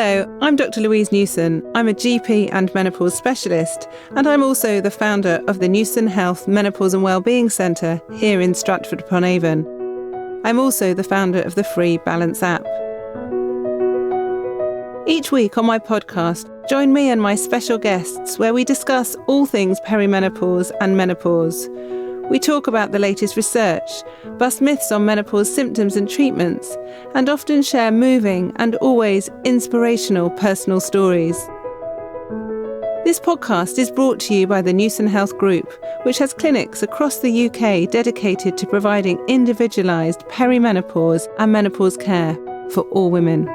Hello, I'm Dr Louise Newson. I'm a GP and menopause specialist, and I'm also the founder of the Newson Health Menopause and Wellbeing Centre here in Stratford-upon-Avon. I'm also the founder of the free Balance app. Each week on my podcast, join me and my special guests where we discuss all things perimenopause and menopause. We talk about the latest research, bust myths on menopause symptoms and treatments, and often share moving and always inspirational personal stories. This podcast is brought to you by the Newson Health Group, which has clinics across the UK dedicated to providing individualised perimenopause and menopause care for all women.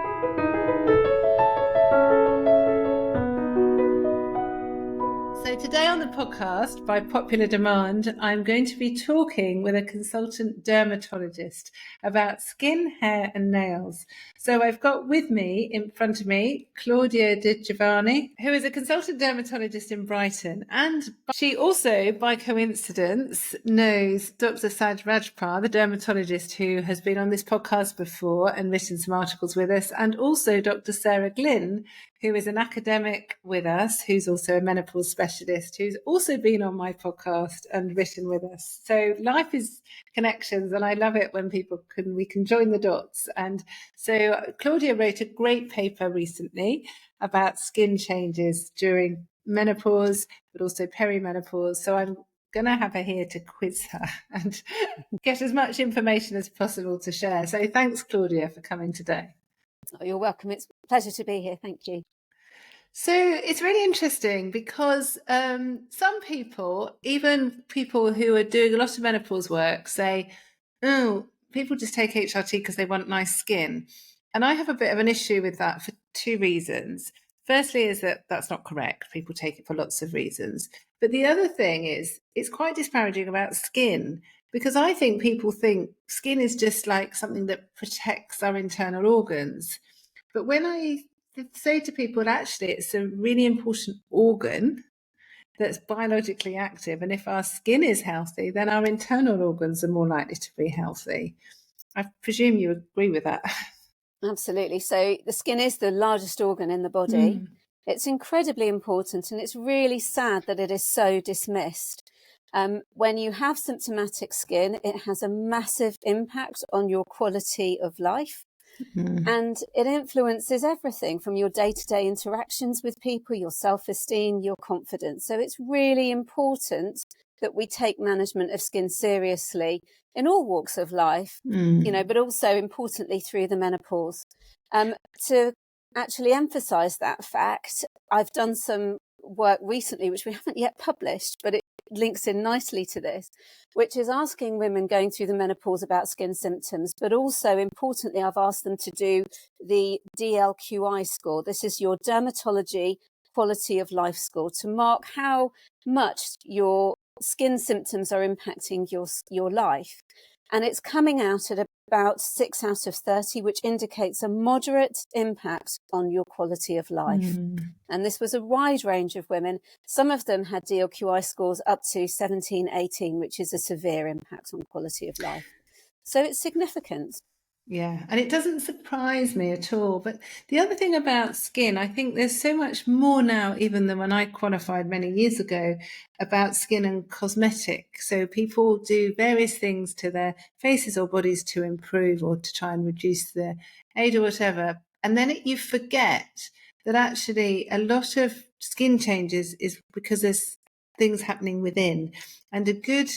So today on the podcast, by popular demand, I'm going to be talking with a consultant dermatologist about skin, hair and nails. So I've got with me, in front of me, Claudia DeGiovanni, who is a consultant dermatologist in Brighton. And she also, by coincidence, knows Dr Saj Rajpal, the dermatologist who has been on this podcast before and written some articles with us, and also Dr Sarah Glynn, who is an academic with us, who's also a menopause specialist, who's also been on my podcast and written with us. So life is connections, and I love it when we can join the dots. And so Claudia wrote a great paper recently about skin changes during menopause, but also perimenopause. So I'm going to have her here to quiz her and get as much information as possible to share. So thanks, Claudia, for coming today. Oh, you're welcome. It's a pleasure to be here. Thank you. So it's really interesting because some people, even people who are doing a lot of menopause work, say, oh, people just take HRT because they want nice skin. And I have a bit of an issue with that for two reasons. Firstly is that that's not correct. People take it for lots of reasons. But the other thing is it's quite disparaging about skin, because I think people think skin is just like something that protects our internal organs. But when I say to people, actually, it's a really important organ that's biologically active. And if our skin is healthy, then our internal organs are more likely to be healthy. I presume you agree with that. Absolutely. So the skin is the largest organ in the body. It's incredibly important, and it's really sad that it is so dismissed. When you have symptomatic skin, it has a massive impact on your quality of life. And it influences everything from your day-to-day interactions with people, your self-esteem, your confidence. So it's really important that we take management of skin seriously in all walks of life, but also importantly through the menopause. To actually emphasize that fact, I've done some work recently, which we haven't yet published, but it links in nicely to this, which is asking women going through the menopause about skin symptoms, but also importantly, I've asked them to do the DLQI score. This is your dermatology quality of life score, to mark how much your skin symptoms are impacting your life. And it's coming out at about 6 out of 30, which indicates a moderate impact on your quality of life. And this was a wide range of women. Some of them had DLQI scores up to 17, 18, which is a severe impact on quality of life. So it's significant. Yeah, and it doesn't surprise me at all. But the other thing about skin, I think there's so much more now, even than when I qualified many years ago, about skin and cosmetic. So people do various things to their faces or bodies to improve or to try and reduce their age or whatever. And then you forget that actually a lot of skin changes is because there's things happening within. And a good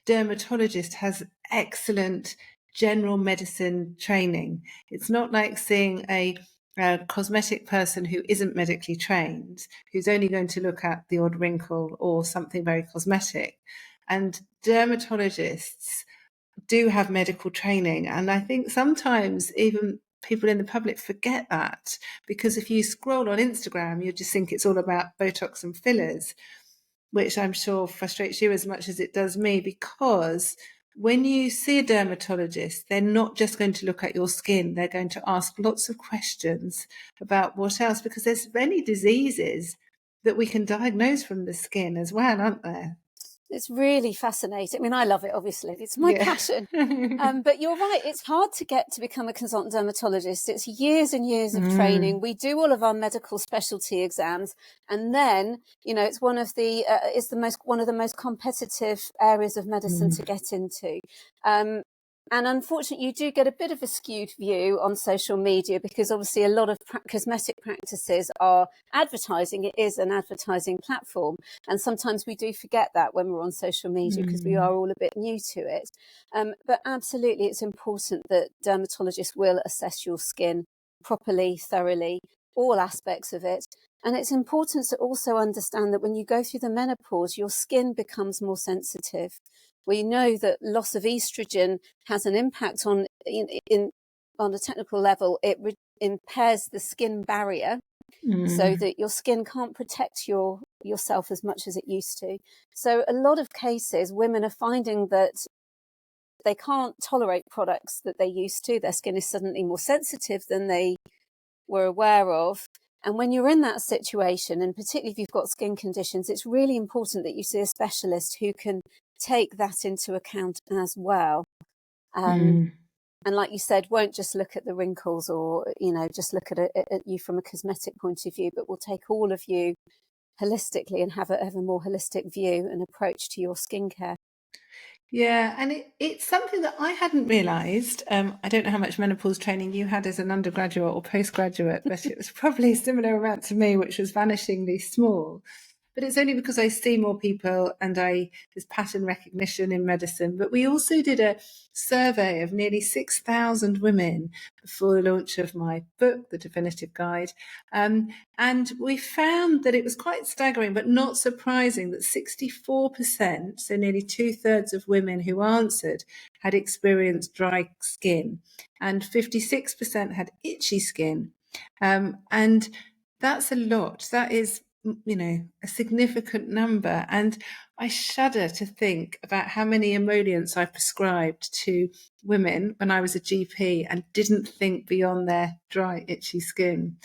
dermatologist has excellent general medicine training. It's not like seeing a cosmetic person who isn't medically trained, who's only going to look at the odd wrinkle or something very cosmetic. And dermatologists do have medical training. And I think sometimes even people in the public forget that, because if you scroll on Instagram, you just think it's all about Botox and fillers, which I'm sure frustrates you as much as it does me, because when you see a dermatologist, they're not just going to look at your skin. They're going to ask lots of questions about what else, because there's many diseases that we can diagnose from the skin as well, aren't there? It's really fascinating. I mean, I love it, obviously. It's my passion. But you're right. It's hard to get to become a consultant dermatologist. It's years and years of training. We do all of our medical specialty exams. And then, it's one of the most competitive areas of medicine to get into. And unfortunately, you do get a bit of a skewed view on social media because obviously a lot of cosmetic practices are advertising. It is an advertising platform. And sometimes we do forget that when we're on social media because we are all a bit new to it. But absolutely, it's important that dermatologists will assess your skin properly, thoroughly, all aspects of it. And it's important to also understand that when you go through the menopause, your skin becomes more sensitive. We know that loss of estrogen has an impact on a technical level. It impairs the skin barrier so that your skin can't protect yourself as much as it used to. So a lot of cases, women are finding that they can't tolerate products that they used to. Their skin is suddenly more sensitive than they were aware of. And when you're in that situation, and particularly if you've got skin conditions, it's really important that you see a specialist who can take that into account as well. And like you said, won't just look at the wrinkles or, just look at you from a cosmetic point of view, but will take all of you holistically and have a more holistic view and approach to your skincare. Yeah, and it's something that I hadn't realised. I don't know how much menopause training you had as an undergraduate or postgraduate, but it was probably a similar amount to me, which was vanishingly small. But it's only because I see more people and there's pattern recognition in medicine. But we also did a survey of nearly 6,000 women before the launch of my book, The Definitive Guide. And we found that it was quite staggering, but not surprising, that 64%, so nearly 2/3 of women who answered, had experienced dry skin, and 56% had itchy skin. And that's a lot. That is, a significant number. And I shudder to think about how many emollients I prescribed to women when I was a GP and didn't think beyond their dry, itchy skin.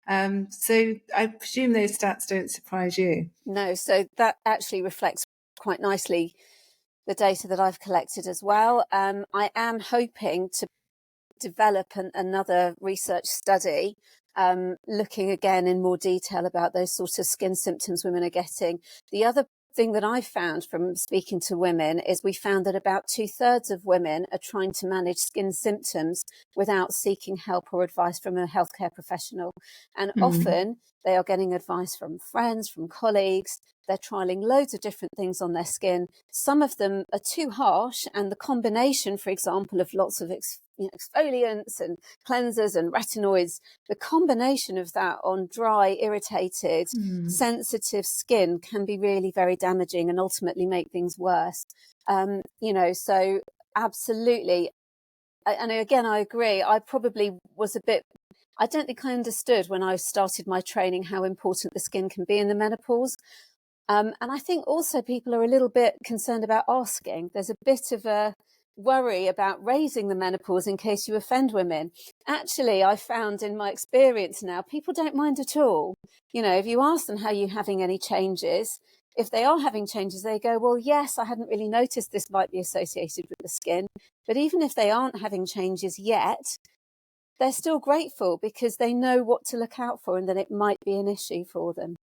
So I presume those stats don't surprise you. No, so that actually reflects quite nicely the data that I've collected as well. I am hoping to develop another research study looking again in more detail about those sort of skin symptoms women are getting. The other thing that I found from speaking to women is we found that about 2/3 of women are trying to manage skin symptoms without seeking help or advice from a healthcare professional. And often they are getting advice from friends, from colleagues. They're trialing loads of different things on their skin. Some of them are too harsh, and the combination, for example, of lots of exfoliants and cleansers and retinoids, the combination of that on dry, irritated, sensitive skin can be really very damaging and ultimately make things worse. So absolutely. And again, I agree. I probably was I don't think I understood when I started my training how important the skin can be in the menopause. And I think also people are a little bit concerned about asking. There's a bit of a worry about raising the menopause in case you offend women. Actually, I found in my experience now, people don't mind at all. If you ask them how you're having any changes, if they are having changes, they go, well, yes, I hadn't really noticed this might be associated with the skin. But even if they aren't having changes yet, they're still grateful because they know what to look out for and that it might be an issue for them.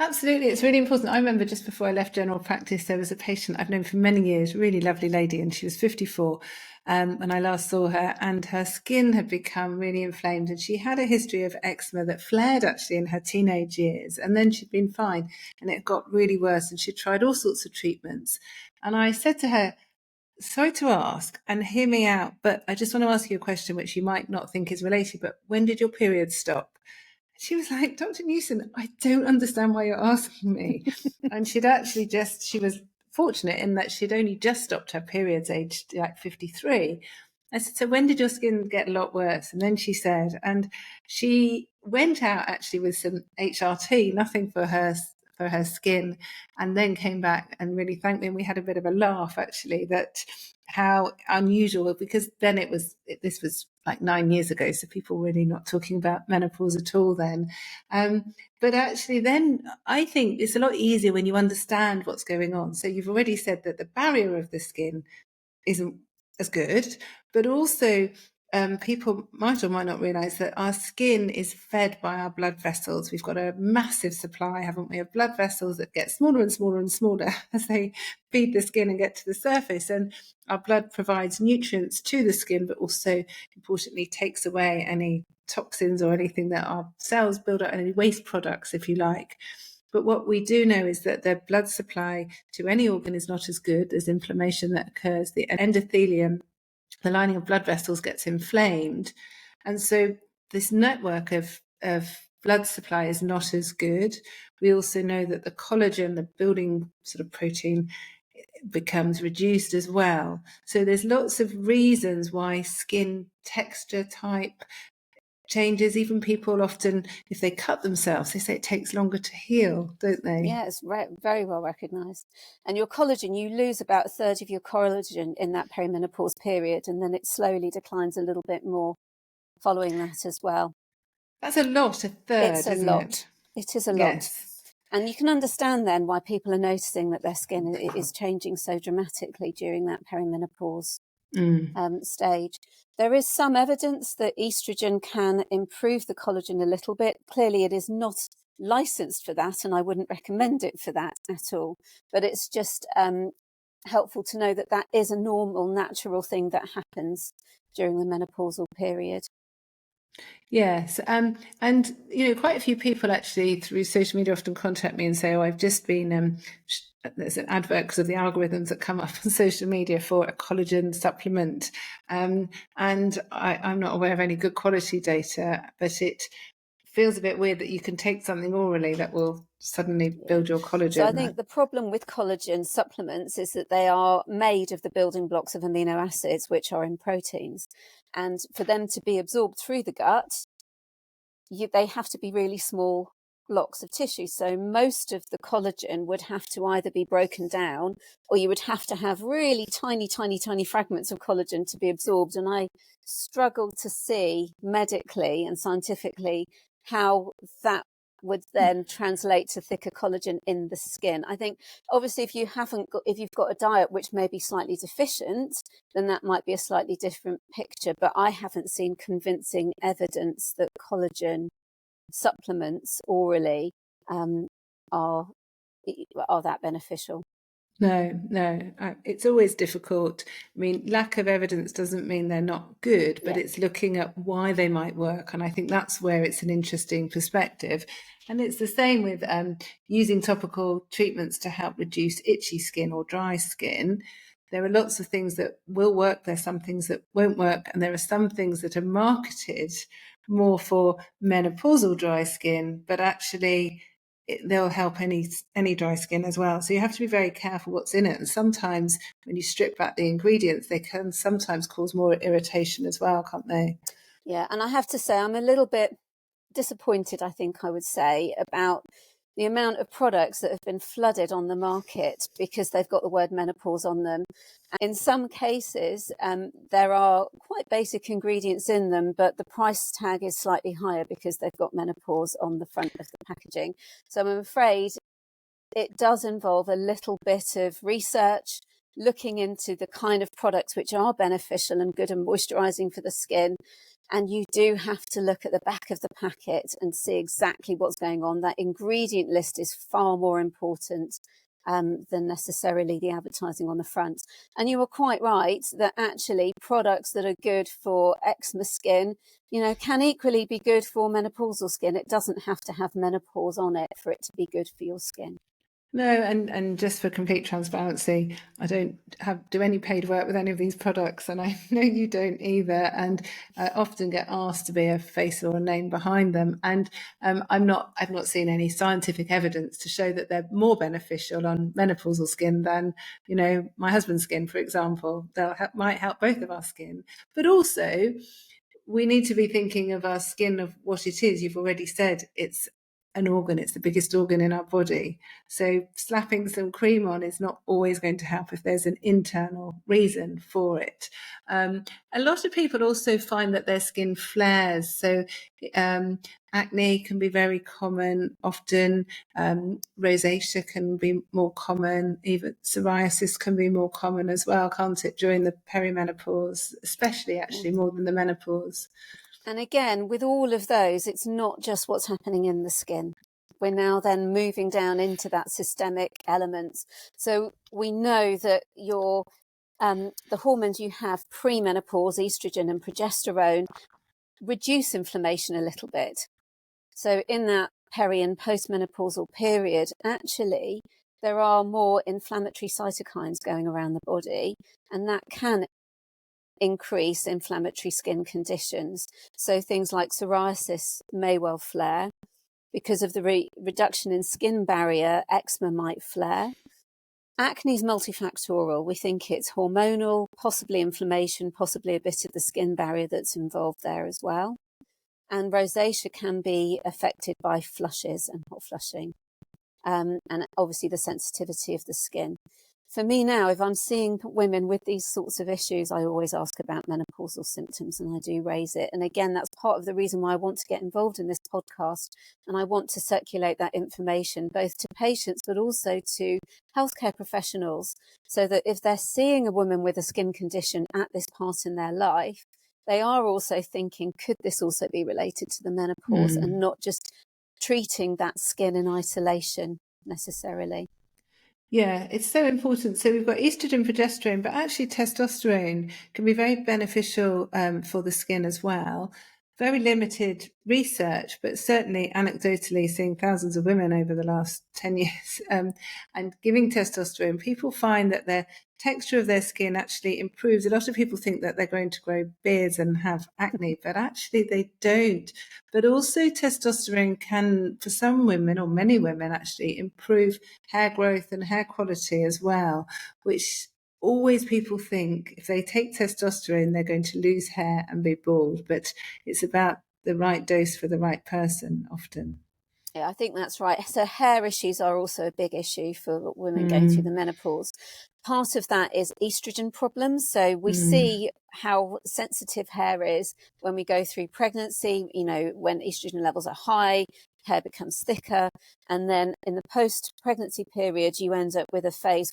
Absolutely. It's really important. I remember just before I left general practice, there was a patient I've known for many years, really lovely lady, and she was 54 when I last saw her, and her skin had become really inflamed, and she had a history of eczema that flared actually in her teenage years, and then she'd been fine, and it got really worse, and she tried all sorts of treatments. And I said to her, sorry to ask, and hear me out, but I just want to ask you a question which you might not think is related, but when did your period stop? She was like, Dr. Newson, I don't understand why you're asking me. And she was fortunate in that she'd only just stopped her periods aged like 53. I said, so when did your skin get a lot worse? And then she said, and she went out actually with some HRT, nothing for her for her skin, and then came back and really thanked me. And we had a bit of a laugh, actually, that how unusual, because then this was like 9 years ago, so people were really not talking about menopause at all then. But actually then I think it's a lot easier when you understand what's going on. So you've already said that the barrier of the skin isn't as good, but also people might or might not realise that our skin is fed by our blood vessels. We've got a massive supply, haven't we, of blood vessels that get smaller and smaller and smaller as they feed the skin and get to the surface. And our blood provides nutrients to the skin, but also, importantly, takes away any toxins or anything that our cells build up, any waste products, if you like. But what we do know is that the blood supply to any organ is not as good. There's inflammation that occurs. The endothelium, the lining of blood vessels, gets inflamed. And so this network of blood supply is not as good. We also know that the collagen, the building sort of protein, becomes reduced as well. So there's lots of reasons why skin texture, type changes. Even people often, if they cut themselves, they say it takes longer to heal, don't they? Yeah, it's very well recognised. And your collagen, you lose about a third of your collagen in that perimenopause period, and then it slowly declines a little bit more following that as well. That's a lot, a third, it's a isn't lot. it? It is a lot. Yes. And you can understand then why people are noticing that their skin is changing so dramatically during that perimenopause stage. There is some evidence that estrogen can improve the collagen a little bit. Clearly, it is not licensed for that, and I wouldn't recommend it for that at all. But it's just helpful to know that that is a normal, natural thing that happens during the menopausal period. Yes, and quite a few people actually through social media often contact me and say, "Oh, I've just been there's an advert because of the algorithms that come up on social media for a collagen supplement, and I'm not aware of any good quality data, but it feels a bit weird that you can take something orally that will suddenly build your collagen." So I think the problem with collagen supplements is that they are made of the building blocks of amino acids, which are in proteins. And for them to be absorbed through the gut, they have to be really small blocks of tissue. So most of the collagen would have to either be broken down, or you would have to have really tiny, tiny, tiny fragments of collagen to be absorbed. And I struggle to see medically and scientifically how that would then translate to thicker collagen in the skin. I think obviously if you've got a diet which may be slightly deficient, then that might be a slightly different picture. But I haven't seen convincing evidence that collagen supplements orally are that beneficial. No, it's always difficult. I mean, lack of evidence doesn't mean they're not good, but it's looking at why they might work. And I think that's where it's an interesting perspective. And it's the same with using topical treatments to help reduce itchy skin or dry skin. There are lots of things that will work. There's some things that won't work. And there are some things that are marketed more for menopausal dry skin, but actually they'll help any dry skin as well. So you have to be very careful what's in it. And sometimes when you strip back the ingredients, they can sometimes cause more irritation as well, can't they? Yeah, and I have to say I'm a little bit disappointed, I think I would say, about the amount of products that have been flooded on the market because they've got the word menopause on them. In some cases, there are quite basic ingredients in them, but the price tag is slightly higher because they've got menopause on the front of the packaging. So I'm afraid it does involve a little bit of research, looking into the kind of products which are beneficial and good and moisturizing for the skin. And you do have to look at the back of the packet and see exactly what's going on. That ingredient list is far more important than necessarily the advertising on the front. And you were quite right that actually products that are good for eczema skin, can equally be good for menopausal skin. It doesn't have to have menopause on it for it to be good for your skin. No, and just for complete transparency, I don't do any paid work with any of these products, and I know you don't either. And I often get asked to be a face or a name behind them, and I've not seen any scientific evidence to show that they're more beneficial on menopausal skin than my husband's skin, for example. Might help both of our skin, but also we need to be thinking of our skin of what it is. You've already said it's an organ. It's the biggest organ in our body. So slapping some cream on is not always going to help if there's an internal reason for it. A lot of people also find that their skin flares. So acne can be very common. Often rosacea can be more common. Even psoriasis can be more common as well, can't it, during the perimenopause, especially actually more than the menopause. And again, with all of those, it's not just what's happening in the skin. We're now then moving down into that systemic element. So we know that the hormones you have pre-menopause, estrogen and progesterone, reduce inflammation a little bit. So in that peri and postmenopausal period, actually, there are more inflammatory cytokines going around the body, and that can increase inflammatory skin conditions. So things like psoriasis may well flare. Because of the reduction in skin barrier, eczema might flare. Acne is multifactorial. We think it's hormonal, possibly inflammation, possibly a bit of the skin barrier that's involved there as well. And rosacea can be affected by flushes and hot flushing, and obviously the sensitivity of the skin. For me now, if I'm seeing women with these sorts of issues, I always ask about menopausal symptoms, and I do raise it. And again, that's part of the reason why I want to get involved in this podcast, and I want to circulate that information both to patients but also to healthcare professionals, so that if they're seeing a woman with a skin condition at this part in their life, they are also thinking, could this also be related to the menopause, and not just treating that skin in isolation necessarily. Yeah, it's so important. So we've got estrogen, progesterone, but actually testosterone can be very beneficial for the skin as well. Very limited research, but certainly anecdotally seeing thousands of women over the last 10 years and giving testosterone, people find that the texture of their skin actually improves. A lot of people think that they're going to grow beards and have acne, but actually they don't. But also testosterone can, for some women or many women actually, improve hair growth and hair quality as well, which always people think if they take testosterone, they're going to lose hair and be bald, but it's about the right dose for the right person often. Yeah, I think that's right. So hair issues are also a big issue for women going through the menopause. Part of that is estrogen problems. So we see how sensitive hair is when we go through pregnancy. You know, when estrogen levels are high, hair becomes thicker. And then in the post-pregnancy period, you end up with a phase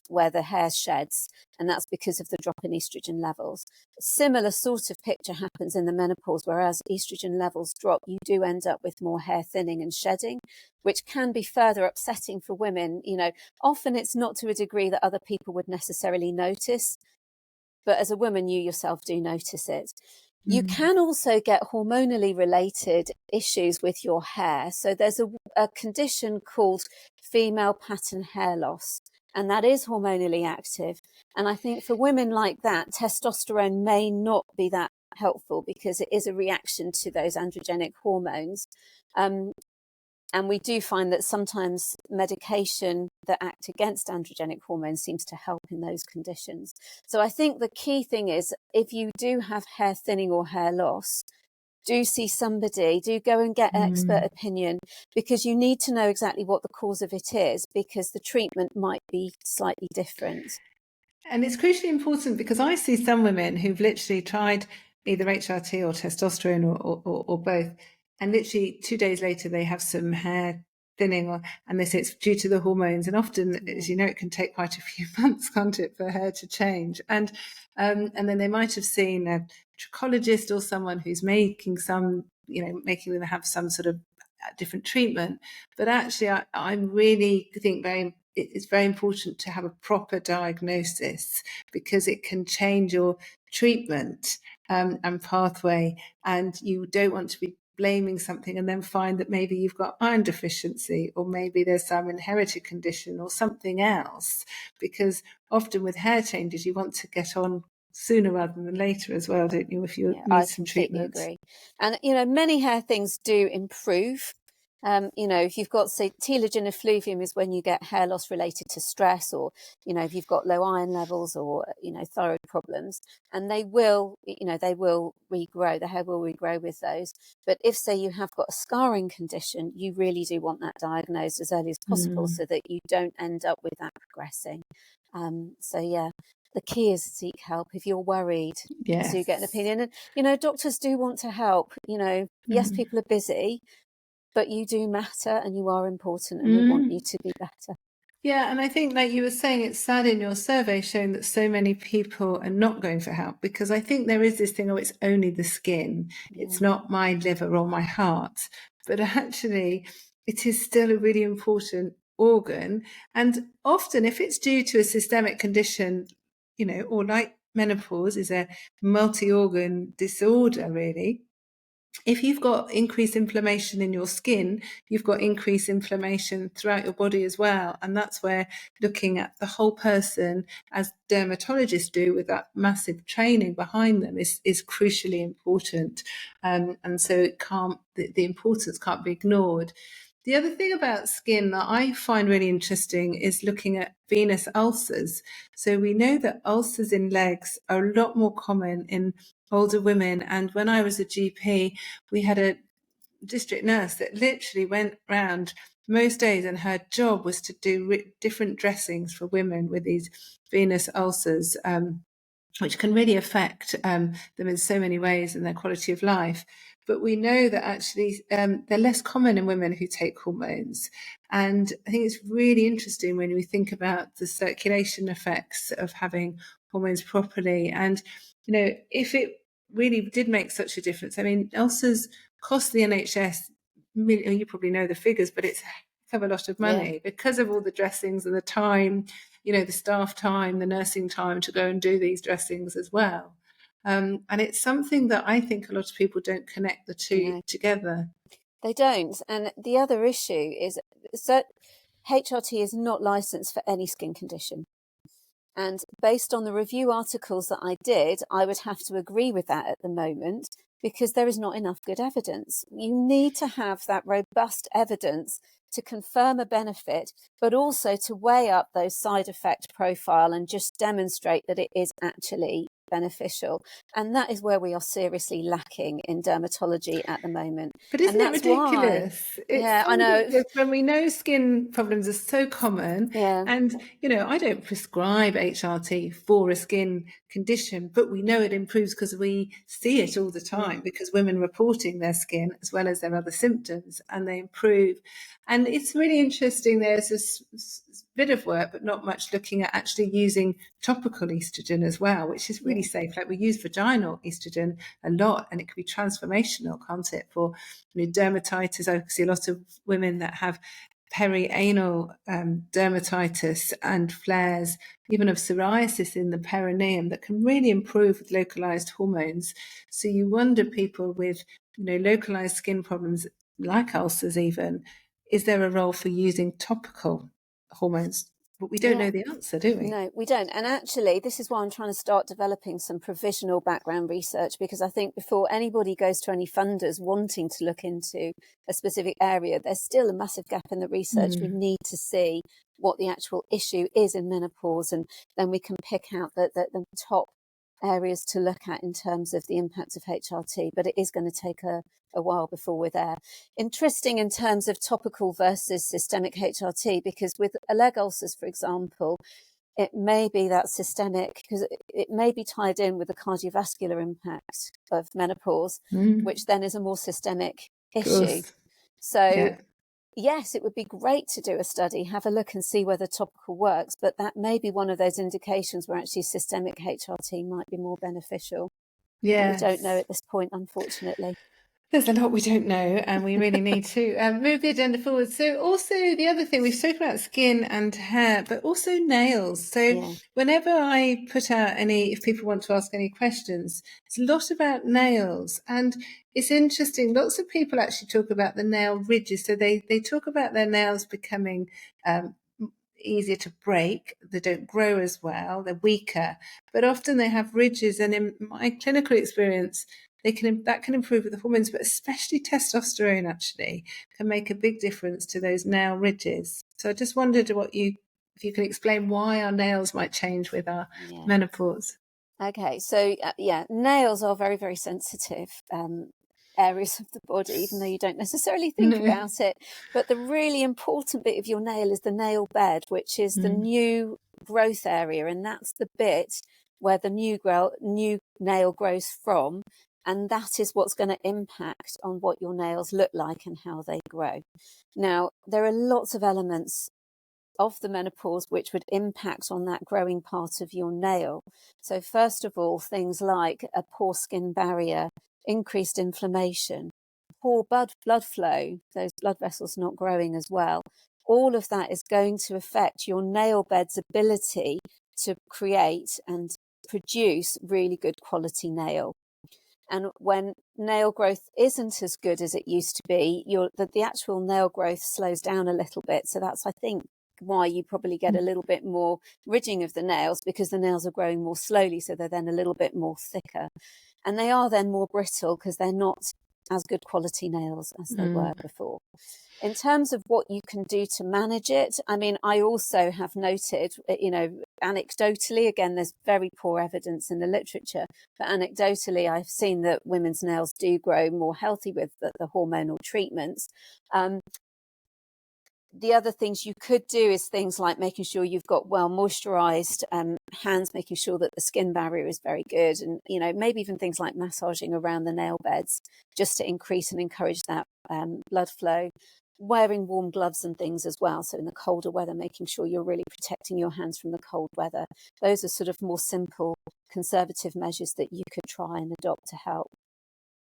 where the hair sheds. And that's because of the drop in estrogen levels. A similar sort of picture happens in the menopause, whereas estrogen levels drop, you do end up with more hair thinning and shedding, which can be further upsetting for women. You know, often it's not to a degree that other people would necessarily notice, but as a woman, you yourself do notice it. You can also get hormonally related issues with your hair. So there's a condition called female pattern hair loss, and that is hormonally active. And I think for women like that, testosterone may not be that helpful because it is a reaction to those androgenic hormones. And we do find that sometimes medication that act against androgenic hormones seems to help in those conditions. So I think the key thing is, if you do have hair thinning or hair loss, do see somebody, do go and get expert opinion, because you need to know exactly what the cause of it is, because the treatment might be slightly different. And it's crucially important because I see some women who've literally tried either HRT or testosterone or both, and literally 2 days later they have some hair thinning, and they say it's due to the hormones. And often, as you know, it can take quite a few months, can't it, for hair to change. And then they might have seen a trichologist or someone who's making some, making them have some sort of different treatment. But actually, I really think it's very important to have a proper diagnosis, because it can change your treatment and pathway, and you don't want to be blaming something and then find that maybe you've got iron deficiency, or maybe there's some inherited condition or something else, because often with hair changes you want to get on sooner rather than later as well, don't you, if you need some treatment. I completely agree. And many hair things do improve If you've got, say, telogen effluvium is when you get hair loss related to stress, or, if you've got low iron levels, or, thyroid problems, and they will regrow, the hair will regrow with those. But if, say, you have got a scarring condition, you really do want that diagnosed as early as possible so that you don't end up with that progressing. The key is seek help. If you're worried, Yes. do get an opinion. And, doctors do want to help. Yes, people are busy, but you do matter and you are important, and we want you to be better. Yeah, and I think, like you were saying, it's sad in your survey showing that so many people are not going for help, because I think there is this thing, it's only the skin. Yeah. It's not my liver or my heart. But actually, it is still a really important organ. And often, if it's due to a systemic condition, or like menopause is a multi-organ disorder, really. If you've got increased inflammation in your skin, you've got increased inflammation throughout your body as well. And that's where looking at the whole person, as dermatologists do with that massive training behind them, is crucially important. And so the importance can't be ignored. The other thing about skin that I find really interesting is looking at venous ulcers. So we know that ulcers in legs are a lot more common in older women. And when I was a GP, we had a district nurse that literally went round most days, and her job was to do different dressings for women with these venous ulcers, which can really affect them in so many ways and their quality of life. But we know that actually they're less common in women who take hormones. And I think it's really interesting when we think about the circulation effects of having hormones properly. And, if it really did make such a difference, I mean, ulcers cost the NHS, you probably know the figures, but it's a lot of money because of all the dressings and the time, the staff time, the nursing time to go and do these dressings as well. And it's something that I think a lot of people don't connect the two together. They don't. And the other issue is that HRT is not licensed for any skin condition. And based on the review articles that I did, I would have to agree with that at the moment, because there is not enough good evidence. You need to have that robust evidence to confirm a benefit, but also to weigh up those side effect profile and just demonstrate that it is actually beneficial. And that is where we are seriously lacking in dermatology at the moment. But isn't it ridiculous? I know. When we know skin problems are so common, and I don't prescribe HRT for a skin condition, but we know it improves because we see it all the time, because women reporting their skin as well as their other symptoms, and they improve. And it's really interesting. There's this bit of work, but not much, looking at actually using topical estrogen as well, which is really safe. Like, we use vaginal estrogen a lot, and it can be transformational, can't it, for dermatitis. I see a lot of women that have perianal dermatitis and flares, even of psoriasis in the perineum, that can really improve with localized hormones. So you wonder, people with localized skin problems like ulcers even, is there a role for using topical hormones? But we don't know the answer, do we? No, we don't. And actually, this is why I'm trying to start developing some provisional background research, because I think before anybody goes to any funders wanting to look into a specific area, there's still a massive gap in the research. We need to see what the actual issue is in menopause, and then we can pick out the top areas to look at in terms of the impact of HRT. But it is going to take a while before we're there. Interesting in terms of topical versus systemic HRT, because with leg ulcers, for example, it may be that systemic, because it may be tied in with the cardiovascular impact of menopause, which then is a more systemic issue. So yes, it would be great to do a study, have a look and see whether topical works, but that may be one of those indications where actually systemic HRT might be more beneficial. Yeah, we don't know at this point, unfortunately. There's a lot we don't know, and we really need to move the agenda forward. So also the other thing, we've spoken about skin and hair, but also nails. So whenever I put out if people want to ask any questions, it's a lot about nails. And it's interesting, lots of people actually talk about the nail ridges. So they talk about their nails becoming easier to break, they don't grow as well, they're weaker, but often they have ridges. And in my clinical experience, that can improve with the hormones, but especially testosterone actually can make a big difference to those nail ridges. So I just wondered if you can explain why our nails might change with our menopause. Okay, so nails are very, very sensitive areas of the body, even though you don't necessarily think about it. But the really important bit of your nail is the nail bed, which is the new growth area, and that's the bit where the new nail grows from, and that is what's going to impact on what your nails look like and how they grow. Now, there are lots of elements of the menopause which would impact on that growing part of your nail. So first of all, things like a poor skin barrier, increased inflammation, poor blood flow, those blood vessels not growing as well. All of that is going to affect your nail bed's ability to create and produce really good quality nail. And when nail growth isn't as good as it used to be, the actual nail growth slows down a little bit. So that's, I think, why you probably get a little bit more ridging of the nails, because the nails are growing more slowly, so they're then a little bit more thicker, and they are then more brittle because they're not as good quality nails as they were before. In terms of what you can do to manage it, I mean, I also have noted, anecdotally, again, there's very poor evidence in the literature, but anecdotally, I've seen that women's nails do grow more healthy with the hormonal treatments. The other things you could do is things like making sure you've got well moisturized hands, making sure that the skin barrier is very good, and maybe even things like massaging around the nail beds just to increase and encourage that blood flow. Wearing warm gloves and things as well, so in the colder weather, making sure you're really protecting your hands from the cold weather. Those are sort of more simple conservative measures that you could try and adopt to help.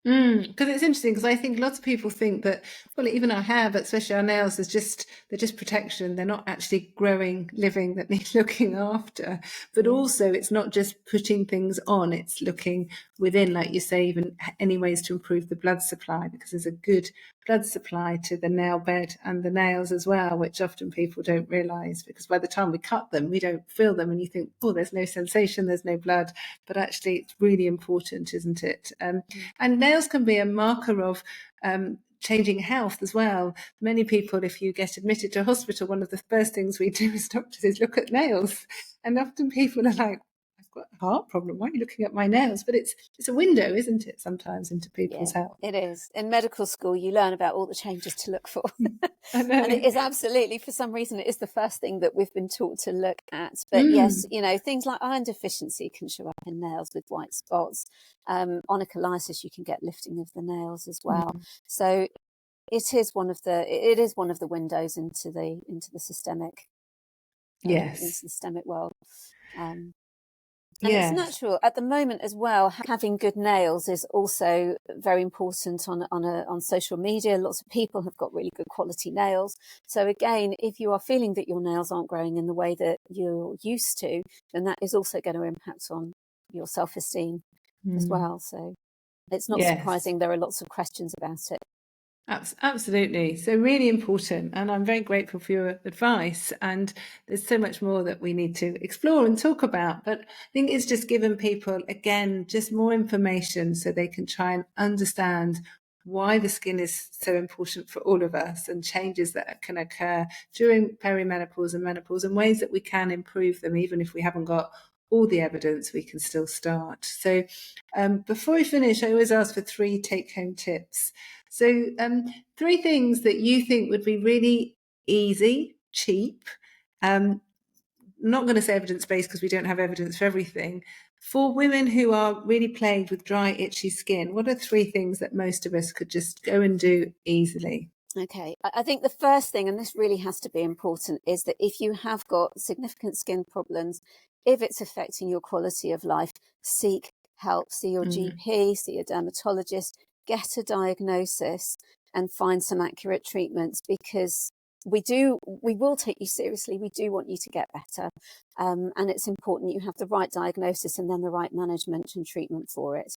Because it's interesting, because I think lots of people think that, well, even our hair, but especially our nails, they're just protection. They're not actually growing, living, that need looking after. But also, it's not just putting things on, it's looking within, like you say, even any ways to improve the blood supply, because there's a good blood supply to the nail bed and the nails as well, which often people don't realise, because by the time we cut them, we don't feel them, and you think, oh, there's no sensation, there's no blood. But actually, it's really important, isn't it? And nails can be a marker of changing health as well. Many people, if you get admitted to a hospital, one of the first things we do as doctors is look at nails. And often people are like, I've got a heart problem, why are you looking at my nails? But it's a window, isn't it, sometimes into people's health. It is. In medical school, you learn about all the changes to look for. I know. And it is absolutely, for some reason, it is the first thing that we've been taught to look at. But yes, things like iron deficiency can show up in nails with white spots. Onycholysis, you can get lifting of the nails as well. So it is one of the windows into the systemic, into the systemic world. And it's natural at the moment as well. Having good nails is also very important on social media. Lots of people have got really good quality nails. So again, if you are feeling that your nails aren't growing in the way that you're used to, then that is also going to impact on your self-esteem as well. So it's not surprising there are lots of questions about it. Absolutely. So really important. And I'm very grateful for your advice. And there's so much more that we need to explore and talk about. But I think it's just given people, again, just more information so they can try and understand why the skin is so important for all of us, and changes that can occur during perimenopause and menopause, and ways that we can improve them. Even if we haven't got all the evidence, we can still start. So before we finish, I always ask for 3 take-home tips. So 3 things that you think would be really easy, cheap, not going to say evidence-based because we don't have evidence for everything, for women who are really plagued with dry, itchy skin. What are 3 things that most of us could just go and do easily? Okay, I think the first thing, and this really has to be important, is that if you have got significant skin problems, if it's affecting your quality of life, seek help, see your GP, see a dermatologist, get a diagnosis and find some accurate treatments, because we will take you seriously. We do want you to get better. And it's important you have the right diagnosis and then the right management and treatment for it.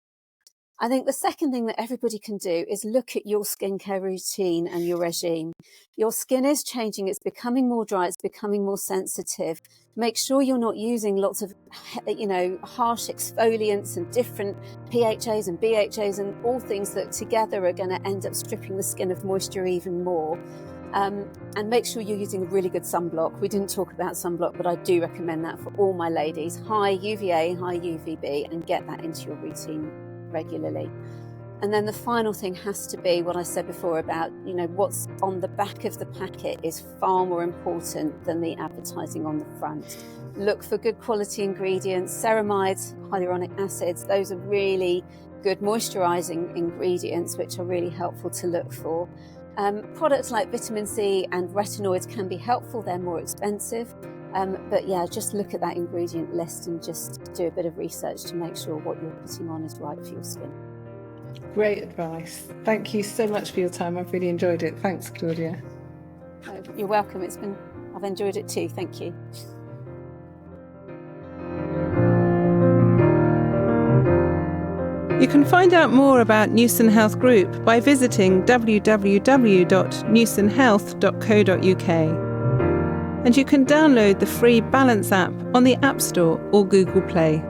I think the second thing that everybody can do is look at your skincare routine and your regime. Your skin is changing. It's becoming more dry. It's becoming more sensitive. Make sure you're not using lots of, harsh exfoliants and different PHAs and BHAs and all things that together are going to end up stripping the skin of moisture even more. And make sure you're using a really good sunblock. We didn't talk about sunblock, but I do recommend that for all my ladies. High UVA, high UVB, and get that into your routine regularly. And then the final thing has to be what I said before about, what's on the back of the packet is far more important than the advertising on the front. Look for good quality ingredients, ceramides, hyaluronic acids. Those are really good moisturizing ingredients, which are really helpful to look for. Products like vitamin C and retinoids can be helpful. They're more expensive. But yeah, just look at that ingredient list and just do a bit of research to make sure what you're putting on is right for your skin. Great advice. Thank you so much for your time. I've really enjoyed it. Thanks, Claudia. You're welcome. I've enjoyed it too. Thank you. You can find out more about Newson Health Group by visiting www.newsonhealth.co.uk. And you can download the free Balance app on the App Store or Google Play.